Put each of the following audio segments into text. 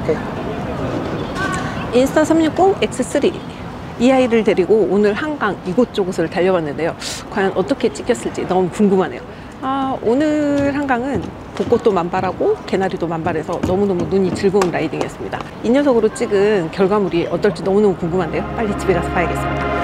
네. 인스타 360 X3 이 아이를 데리고 오늘 한강 이곳저곳을 달려봤는데요. 과연 어떻게 찍혔을지 너무 궁금하네요. 오늘 한강은 벚꽃도 만발하고 개나리도 만발해서 너무너무 눈이 즐거운 라이딩이었습니다. 이 녀석으로 찍은 결과물이 어떨지 너무너무 궁금한데요. 빨리 집에 가서 봐야겠습니다.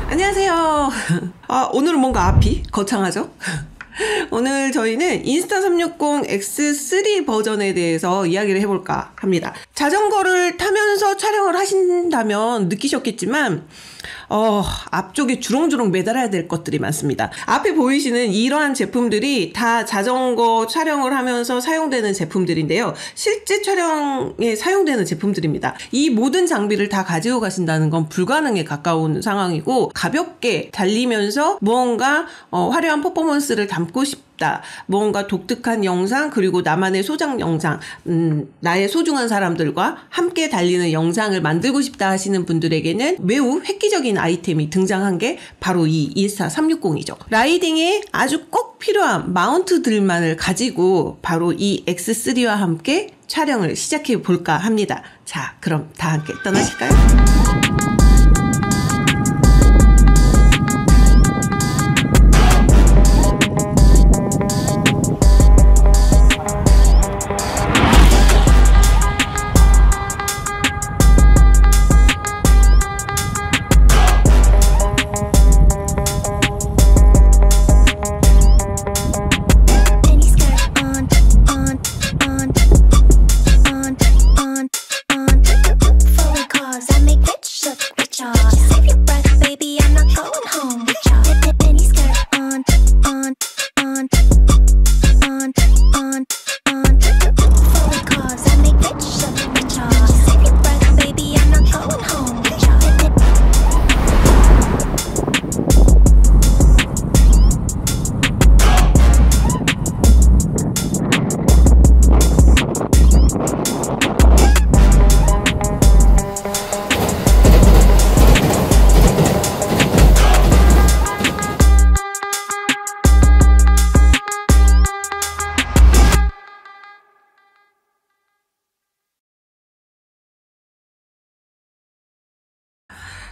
안녕하세요. 오늘은 뭔가 앞이 거창하죠? 오늘 저희는 인스타 360 X3 버전에 대해서 이야기를 해볼까 합니다. 자전거를 타면서 촬영을 하신다면 느끼셨겠지만 앞쪽에 주렁주렁 매달아야 될 것들이 많습니다. 앞에 보이시는 이러한 제품들이 다 자전거 촬영을 하면서 사용되는 제품들인데요. 실제 촬영에 사용되는 제품들입니다. 이 모든 장비를 다 가지고 가신다는 건 불가능에 가까운 상황이고, 가볍게 달리면서 무언가 화려한 퍼포먼스를 담고 싶다, 무언가 독특한 영상, 그리고 나만의 소장 영상, 나의 소중한 사람들과 함께 달리는 영상을 만들고 싶다 하시는 분들에게는 매우 획기적인 아이템이 등장한 게 바로 이 인스타 360이죠. 라이딩에 아주 꼭 필요한 마운트들만을 가지고 바로 이 X3와 함께 촬영을 시작해 볼까 합니다. 자, 그럼 다 함께 떠나실까요?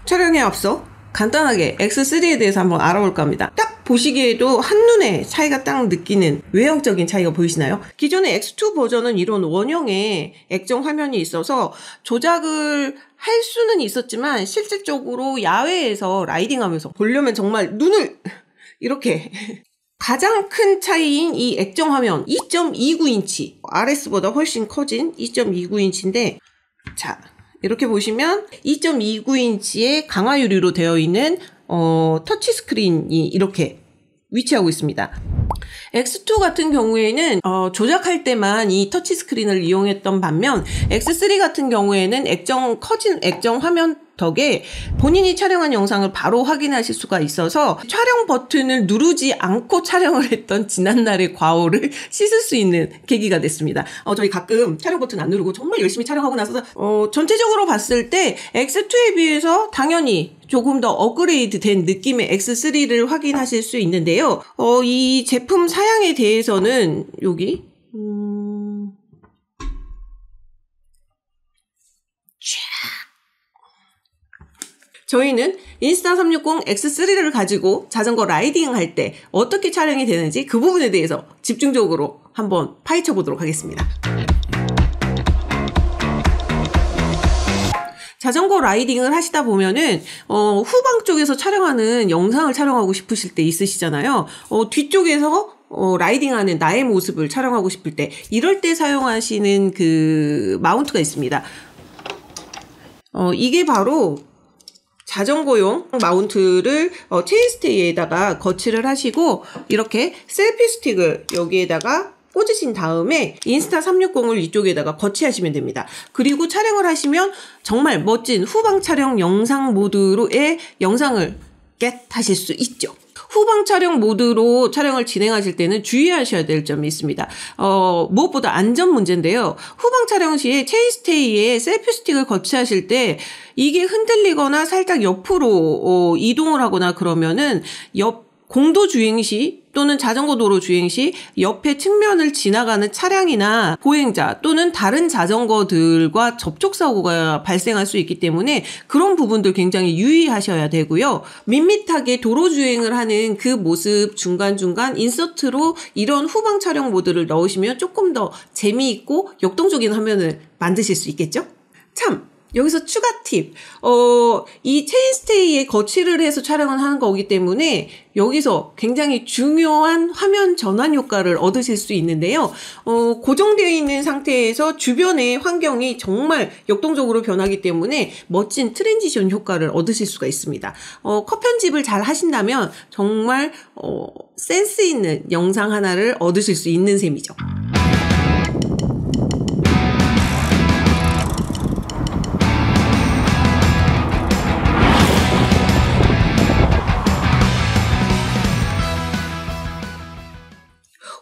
촬영에 앞서 간단하게 X3에 대해서 한번 알아볼까 합니다. 딱 보시기에도 한눈에 차이가 딱 느끼는 외형적인 차이가 보이시나요? 기존의 X2 버전은 이런 원형의 액정 화면이 있어서 조작을 할 수는 있었지만 실질적으로 야외에서 라이딩하면서 보려면 정말 눈을 이렇게 가장 큰 차이인 이 액정 화면 2.29인치, RS보다 훨씬 커진 2.29인치인데, 자, 이렇게 보시면 2.29인치의 강화 유리로 되어 있는 터치 스크린이 이렇게 위치하고 있습니다. X2 같은 경우에는 조작할 때만 이 터치 스크린을 이용했던 반면, X3 같은 경우에는 커진 액정 화면 덕에 본인이 촬영한 영상을 바로 확인하실 수가 있어서 촬영 버튼을 누르지 않고 촬영을 했던 지난날의 과오를 씻을 수 있는 계기가 됐습니다. 저희 가끔 촬영 버튼 안 누르고 정말 열심히 촬영하고 나서 전체적으로 봤을 때 X2에 비해서 당연히 조금 더 업그레이드 된 느낌의 X3를 확인하실 수 있는데요. 이 제품 사양에 대해서는 여기 저희는 인스타 360 X3를 가지고 자전거 라이딩 할 때 어떻게 촬영이 되는지 그 부분에 대해서 집중적으로 한번 파헤쳐 보도록 하겠습니다. 자전거 라이딩을 하시다 보면은 후방 쪽에서 촬영하는 영상을 촬영하고 싶으실 때 있으시잖아요. 뒤쪽에서 라이딩하는 나의 모습을 촬영하고 싶을 때, 이럴 때 사용하시는 그 마운트가 있습니다. 이게 바로 자전거용 마운트를 체인스테이에다가 거치를 하시고 이렇게 셀피 스틱을 여기에다가 꽂으신 다음에 인스타 360을 이쪽에다가 거치하시면 됩니다. 그리고 촬영을 하시면 정말 멋진 후방 촬영 영상 모드로의 영상을 하실 수 있죠. 후방 촬영 모드로 촬영을 진행하실 때는 주의하셔야 될 점이 있습니다. 무엇보다 안전 문제인데요. 후방 촬영 시에 체인스테이에 셀피 스틱을 거치하실 때 이게 흔들리거나 살짝 옆으로 이동을 하거나 그러면은 공도 주행 시 또는 자전거 도로 주행 시 옆에 측면을 지나가는 차량이나 보행자 또는 다른 자전거들과 접촉사고가 발생할 수 있기 때문에 그런 부분들 굉장히 유의하셔야 되고요. 밋밋하게 도로 주행을 하는 그 모습 중간중간 인서트로 이런 후방 촬영 모드를 넣으시면 조금 더 재미있고 역동적인 화면을 만드실 수 있겠죠? 참! 여기서 추가 팁. 이 체인스테이에 거치를 해서 촬영을 하는 거기 때문에 여기서 굉장히 중요한 화면 전환 효과를 얻으실 수 있는데요. 고정되어 있는 상태에서 주변의 환경이 정말 역동적으로 변하기 때문에 멋진 트랜지션 효과를 얻으실 수가 있습니다. 컷 편집을 잘 하신다면 정말 센스 있는 영상 하나를 얻으실 수 있는 셈이죠.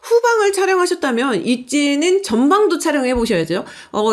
후방을 촬영하셨다면 이제는 전방도 촬영해 보셔야죠.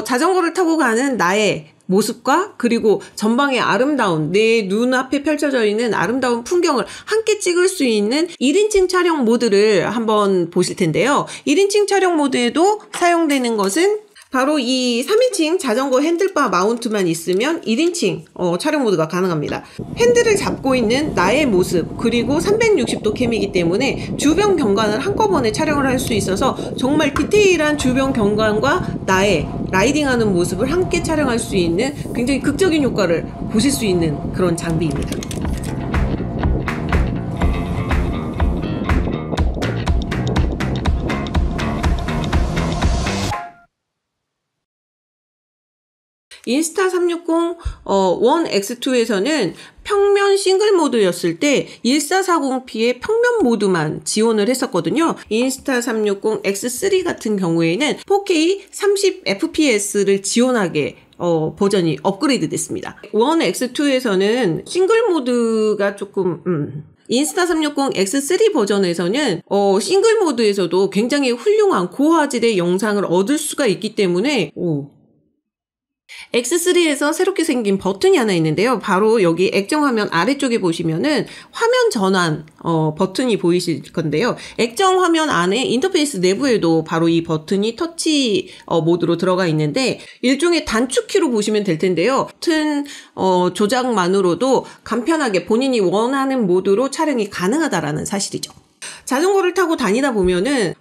자전거를 타고 가는 나의 모습과 그리고 전방의 아름다운 내 눈앞에 펼쳐져 있는 아름다운 풍경을 함께 찍을 수 있는 1인칭 촬영 모드를 한번 보실 텐데요. 1인칭 촬영 모드에도 사용되는 것은 바로 이 3인칭 자전거 핸들바 마운트만 있으면 1인칭 촬영 모드가 가능합니다. 핸들을 잡고 있는 나의 모습 그리고 360도 캠이기 때문에 주변 경관을 한꺼번에 촬영을 할 수 있어서 정말 디테일한 주변 경관과 나의 라이딩하는 모습을 함께 촬영할 수 있는 굉장히 극적인 효과를 보실 수 있는 그런 장비입니다. 인스타 360 1X2에서는 평면 싱글 모드였을 때 1440p의 평면 모드만 지원을 했었거든요. 인스타 360 X3 같은 경우에는 4K 30fps를 지원하게 버전이 업그레이드 됐습니다. 1X2에서는 싱글 모드가 조금 인스타 360 X3 버전에서는 싱글 모드에서도 굉장히 훌륭한 고화질의 영상을 얻을 수가 있기 때문에 X3에서 새롭게 생긴 버튼이 하나 있는데요. 바로 여기 액정 화면 아래쪽에 보시면은 화면 전환 버튼이 보이실 건데요. 액정 화면 안에 인터페이스 내부에도 바로 이 버튼이 터치 모드로 들어가 있는데 일종의 단축키로 보시면 될 텐데요. 버튼 조작만으로도 간편하게 본인이 원하는 모드로 촬영이 가능하다라는 사실이죠. 자전거를 타고 다니다 보면은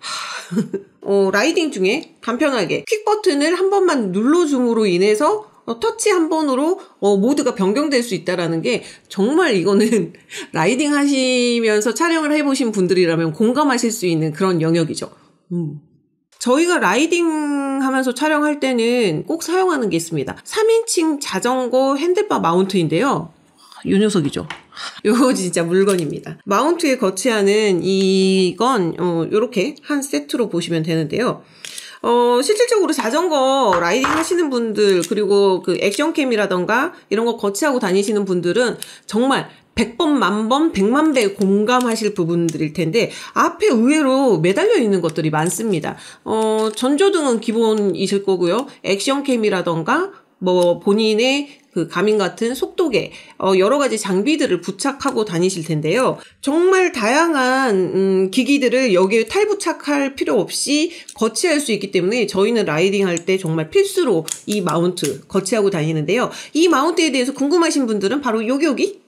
라이딩 중에 간편하게 퀵 버튼을 한 번만 눌러줌으로 인해서 터치 한 번으로 모드가 변경될 수 있다라는 게 정말 이거는 라이딩 하시면서 촬영을 해보신 분들이라면 공감하실 수 있는 그런 영역이죠. 저희가 라이딩 하면서 촬영할 때는 꼭 사용하는 게 있습니다. 3인칭 자전거 핸들바 마운트인데요. 이 녀석이죠. 요거 진짜 물건입니다. 마운트에 거치하는 이건 요렇게 한 세트로 보시면 되는데요. 실질적으로 자전거 라이딩 하시는 분들 그리고 그 액션캠이라던가 이런 거 거치하고 다니시는 분들은 정말 100번, 만번, 100만 배 공감하실 부분들일 텐데 앞에 의외로 매달려 있는 것들이 많습니다. 전조등은 기본이실 거고요. 액션캠이라던가 뭐 본인의 그 가민 같은 속도계 여러 가지 장비들을 부착하고 다니실 텐데요. 정말 다양한 기기들을 여기에 탈부착할 필요 없이 거치할 수 있기 때문에 저희는 라이딩 할 때 정말 필수로 이 마운트 거치하고 다니는데요. 이 마운트에 대해서 궁금하신 분들은 바로 여기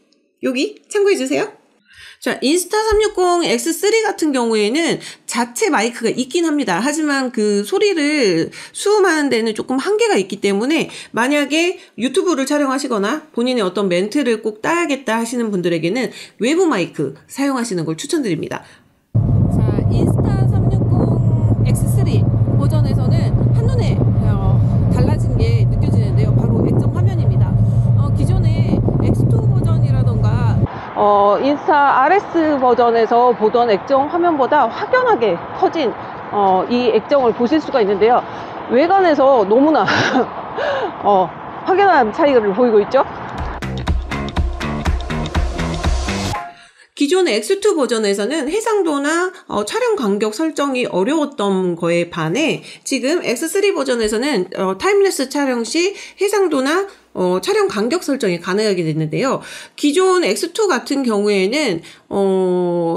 참고해 주세요. 자, 인스타 360 X3 같은 경우에는 자체 마이크가 있긴 합니다. 하지만 그 소리를 수음하는 데는 조금 한계가 있기 때문에 만약에 유튜브를 촬영하시거나 본인의 어떤 멘트를 꼭 따야겠다 하시는 분들에게는 외부 마이크 사용하시는 걸 추천드립니다. 자, 인스타 360 X3 버전에서는 한눈에 달라진 게 느껴지는데요. 바로 액정 화면입니다. 인스타 RS 버전에서 보던 액정 화면보다 확연하게 커진 이 액정을 보실 수가 있는데요. 외관에서 너무나 확연한 차이를 보이고 있죠. 기존의 X2 버전에서는 해상도나 촬영 간격 설정이 어려웠던 거에 반해 지금 X3 버전에서는 타임랩스 촬영 시 해상도나 촬영 간격 설정이 가능하게 됐는데요. 기존 X2 같은 경우에는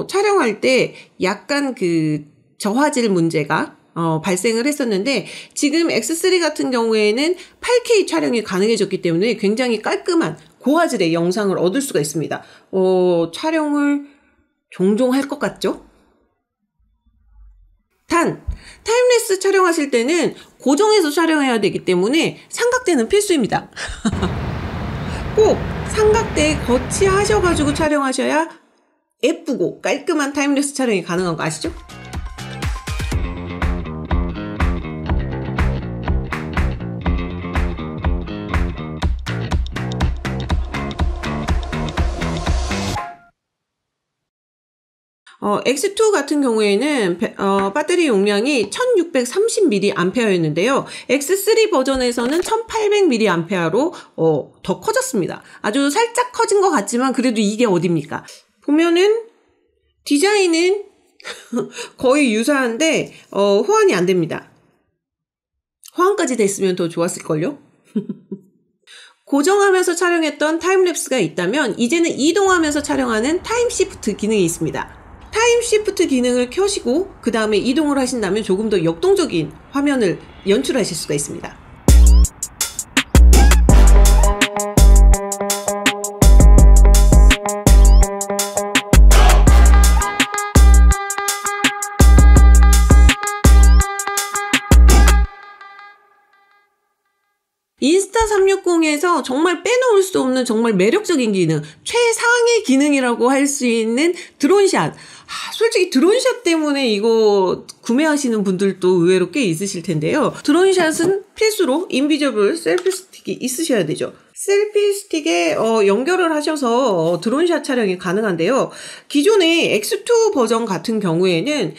촬영할 때 약간 그 저화질 문제가 발생을 했었는데 지금 X3 같은 경우에는 8K 촬영이 가능해졌기 때문에 굉장히 깔끔한 고화질의 영상을 얻을 수가 있습니다. 촬영을 종종 할 것 같죠? 단, 타임랩스 촬영하실 때는 고정해서 촬영해야 되기 때문에 삼각대는 필수입니다. 꼭 삼각대에 거치하셔가지고 촬영하셔야 예쁘고 깔끔한 타임랩스 촬영이 가능한 거 아시죠? X2 같은 경우에는 배터리 용량이 1630mAh였는데요. X3 버전에서는 1800mAh로 더 커졌습니다. 아주 살짝 커진 것 같지만 그래도 이게 어딥니까? 보면은 디자인은 거의 유사한데 호환이 안 됩니다. 호환까지 됐으면 더 좋았을걸요? 고정하면서 촬영했던 타임랩스가 있다면 이제는 이동하면서 촬영하는 타임시프트 기능이 있습니다. 타임시프트 기능을 켜시고 그 다음에 이동을 하신다면 조금 더 역동적인 화면을 연출하실 수가 있습니다. 인스타360에서 정말 빼놓을 수 없는 정말 매력적인 기능, 최상의 기능이라고 할 수 있는 드론샷. 솔직히 드론샷 때문에 이거 구매하시는 분들도 의외로 꽤 있으실 텐데요. 드론샷은 필수로 인비저블 셀피 스틱이 있으셔야 되죠. 셀피 스틱에 연결을 하셔서 드론샷 촬영이 가능한데요. 기존의 X2 버전 같은 경우에는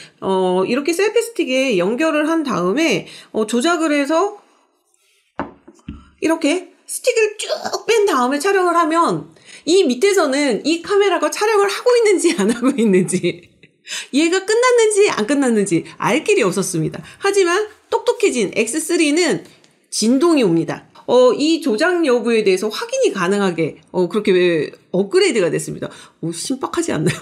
이렇게 셀피 스틱에 연결을 한 다음에 조작을 해서 이렇게 스틱을 쭉 뺀 다음에 촬영을 하면 이 밑에서는 이 카메라가 촬영을 하고 있는지 안 하고 있는지 얘가 끝났는지 안 끝났는지 알 길이 없었습니다. 하지만 똑똑해진 X3는 진동이 옵니다. 이 조작 여부에 대해서 확인이 가능하게 그렇게 업그레이드가 됐습니다. 신박하지 않나요?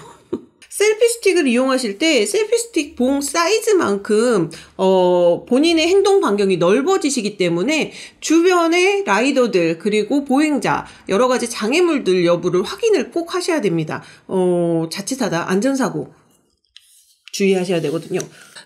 셀피 스틱을 이용하실 때 셀피 스틱 봉 사이즈만큼 본인의 행동 반경이 넓어지시기 때문에 주변의 라이더들 그리고 보행자 여러 가지 장애물들 여부를 확인을 꼭 하셔야 됩니다. 자칫하다 안전사고 주의하셔야 되거든요.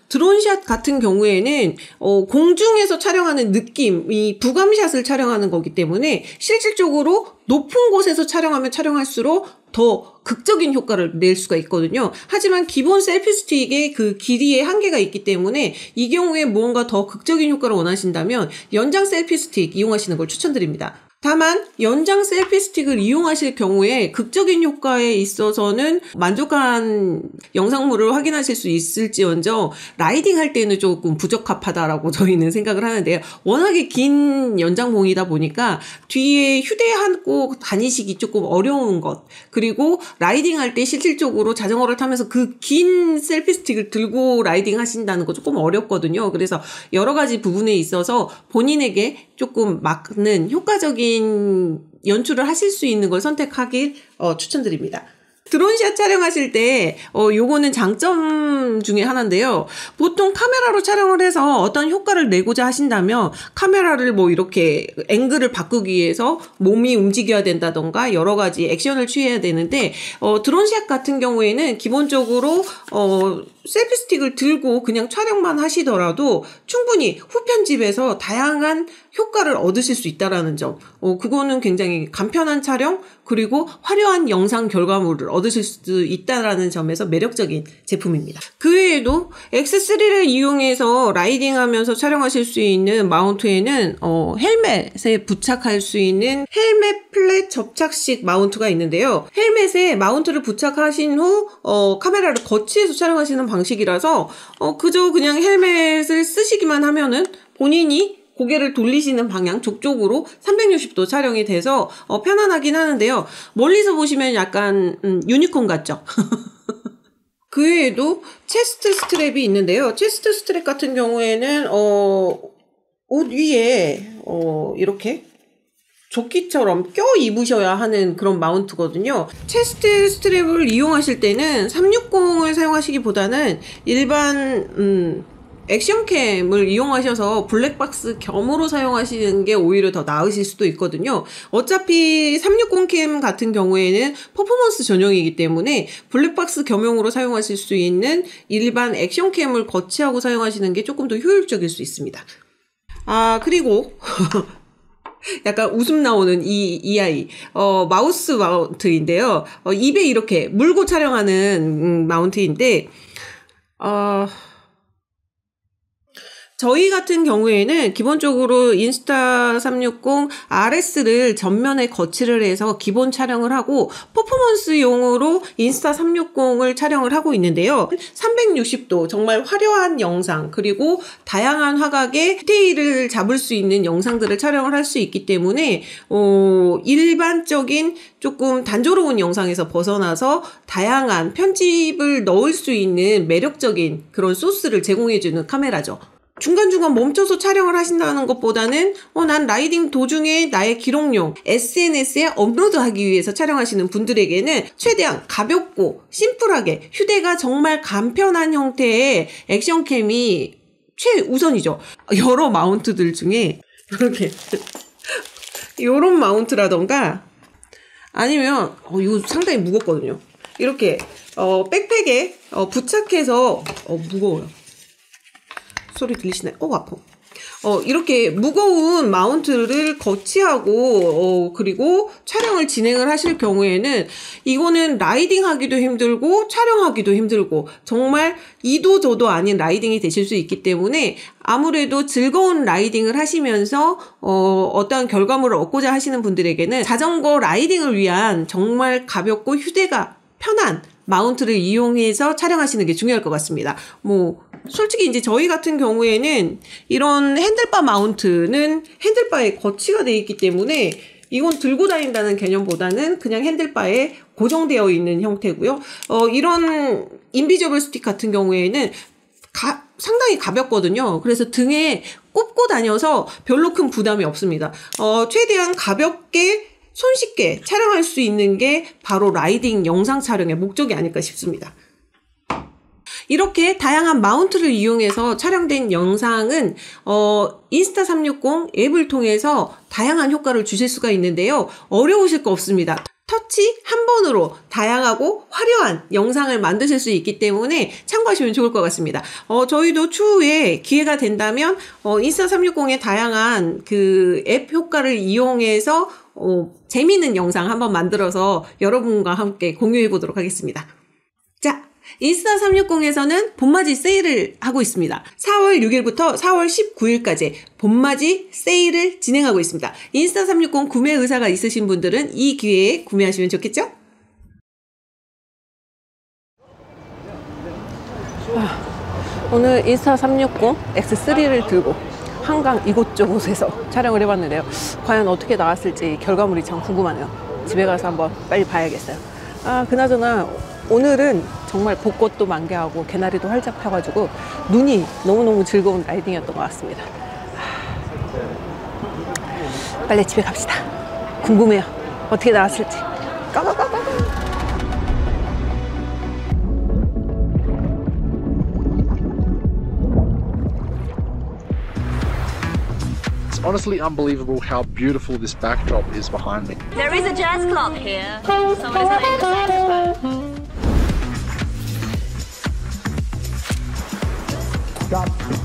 드론샷 같은 경우에는 공중에서 촬영하는 느낌이 부감샷을 촬영하는 거기 때문에 실질적으로 높은 곳에서 촬영하면 촬영할수록 더 극적인 효과를 낼 수가 있거든요. 하지만 기본 셀피 스틱의 그 길이에 한계가 있기 때문에 이 경우에 무언가 더 극적인 효과를 원하신다면 연장 셀피 스틱 이용하시는 걸 추천드립니다. 다만 연장 셀피 스틱을 이용하실 경우에 극적인 효과에 있어서는 만족한 영상물을 확인하실 수 있을지언정 라이딩 할 때는 조금 부적합하다라고 저희는 생각을 하는데요. 워낙에 긴 연장봉이다 보니까 뒤에 휴대하고 다니시기 조금 어려운 것, 그리고 라이딩 할 때 실질적으로 자전거를 타면서 그 긴 셀피 스틱을 들고 라이딩 하신다는 거 조금 어렵거든요. 그래서 여러 가지 부분에 있어서 본인에게 조금 맞는 효과적인 연출을 하실 수 있는 걸 선택하길 추천드립니다. 드론샷 촬영하실 때 요거는 장점 중에 하나인데요. 보통 카메라로 촬영을 해서 어떤 효과를 내고자 하신다면 카메라를 뭐 이렇게 앵글을 바꾸기 위해서 몸이 움직여야 된다던가 여러 가지 액션을 취해야 되는데 드론샷 같은 경우에는 기본적으로 셀피 스틱을 들고 그냥 촬영만 하시더라도 충분히 후편집에서 다양한 효과를 얻으실 수 있다라는 점. 그거는 굉장히 간편한 촬영 그리고 화려한 영상 결과물을 얻으실 수 있다라는 점에서 매력적인 제품입니다. 그 외에도 X3를 이용해서 라이딩하면서 촬영하실 수 있는 마운트에는 헬멧에 부착할 수 있는 헬멧 플랫 접착식 마운트가 있는데요. 헬멧에 마운트를 부착하신 후 카메라를 거치해서 촬영하시는 방식이라서 그저 그냥 헬멧을 쓰시기만 하면은 본인이 고개를 돌리시는 방향 쪽쪽으로 360도 촬영이 돼서 편안하긴 하는데요. 멀리서 보시면 약간 유니콘 같죠? 그 외에도 체스트 스트랩이 있는데요. 체스트 스트랩 같은 경우에는 옷 위에 이렇게 조끼처럼 껴 입으셔야 하는 그런 마운트거든요. 체스트 스트랩을 이용하실 때는 360을 사용하시기보다는 일반 액션캠을 이용하셔서 블랙박스 겸으로 사용하시는 게 오히려 더 나으실 수도 있거든요. 어차피 360캠 같은 경우에는 퍼포먼스 전용이기 때문에 블랙박스 겸용으로 사용하실 수 있는 일반 액션캠을 거치하고 사용하시는 게 조금 더 효율적일 수 있습니다. 그리고 약간 웃음 나오는 이 아이 마우스 마운트인데요. 입에 이렇게 물고 촬영하는 마운트인데 저희 같은 경우에는 기본적으로 인스타360 RS를 전면에 거치를 해서 기본 촬영을 하고 퍼포먼스용으로 인스타360을 촬영을 하고 있는데요. 360도 정말 화려한 영상 그리고 다양한 화각의 디테일을 잡을 수 있는 영상들을 촬영을 할 수 있기 때문에 일반적인 조금 단조로운 영상에서 벗어나서 다양한 편집을 넣을 수 있는 매력적인 그런 소스를 제공해주는 카메라죠. 중간중간 멈춰서 촬영을 하신다는 것보다는 난 라이딩 도중에 나의 기록용 SNS에 업로드하기 위해서 촬영하시는 분들에게는 최대한 가볍고 심플하게 휴대가 정말 간편한 형태의 액션캠이 최우선이죠. 여러 마운트들 중에 이렇게 요런 마운트라던가 아니면 이거 상당히 무겁거든요. 이렇게 백팩에 부착해서 무거워요. 소리 들리시나요? 아파. 이렇게 무거운 마운트를 거치하고 그리고 촬영을 진행을 하실 경우에는 이거는 라이딩 하기도 힘들고 촬영하기도 힘들고 정말 이도 저도 아닌 라이딩이 되실 수 있기 때문에 아무래도 즐거운 라이딩을 하시면서 어떠한 결과물을 얻고자 하시는 분들에게는 자전거 라이딩을 위한 정말 가볍고 휴대가 편한 마운트를 이용해서 촬영하시는 게 중요할 것 같습니다. 솔직히 이제 저희 같은 경우에는 이런 핸들바 마운트는 핸들바에 거치가 되어 있기 때문에 이건 들고 다닌다는 개념보다는 그냥 핸들바에 고정되어 있는 형태고요. 이런 인비저블 스틱 같은 경우에는 상당히 가볍거든요. 그래서 등에 꼽고 다녀서 별로 큰 부담이 없습니다. 최대한 가볍게 손쉽게 촬영할 수 있는 게 바로 라이딩 영상 촬영의 목적이 아닐까 싶습니다. 이렇게 다양한 마운트를 이용해서 촬영된 영상은 인스타360 앱을 통해서 다양한 효과를 주실 수가 있는데요. 어려우실 거 없습니다. 터치 한 번으로 다양하고 화려한 영상을 만드실 수 있기 때문에 참고하시면 좋을 것 같습니다. 저희도 추후에 기회가 된다면 인스타360의 다양한 그 앱 효과를 이용해서 재미있는 영상 한번 만들어서 여러분과 함께 공유해 보도록 하겠습니다. 자, 인스타360에서는 봄맞이 세일을 하고 있습니다. 4월 6일부터 4월 19일까지 봄맞이 세일을 진행하고 있습니다. 인스타360 구매 의사가 있으신 분들은 이 기회에 구매하시면 좋겠죠? 오늘 인스타360 X3를 들고 한강 이곳저곳에서 촬영을 해봤는데요. 과연 어떻게 나왔을지 결과물이 참 궁금하네요. 집에 가서 한번 빨리 봐야겠어요. 그나저나 오늘은 정말 벚꽃도 만개하고 개나리도 활짝 펴가지고 눈이 너무너무 즐거운 라이딩이었던 것 같습니다. 빨리 집에 갑시다. 궁금해요. 어떻게 나왔을지. 까까까까. It's honestly unbelievable how beautiful this backdrop is behind me. There is a jazz club here. Someone is having a saxophone. Stop.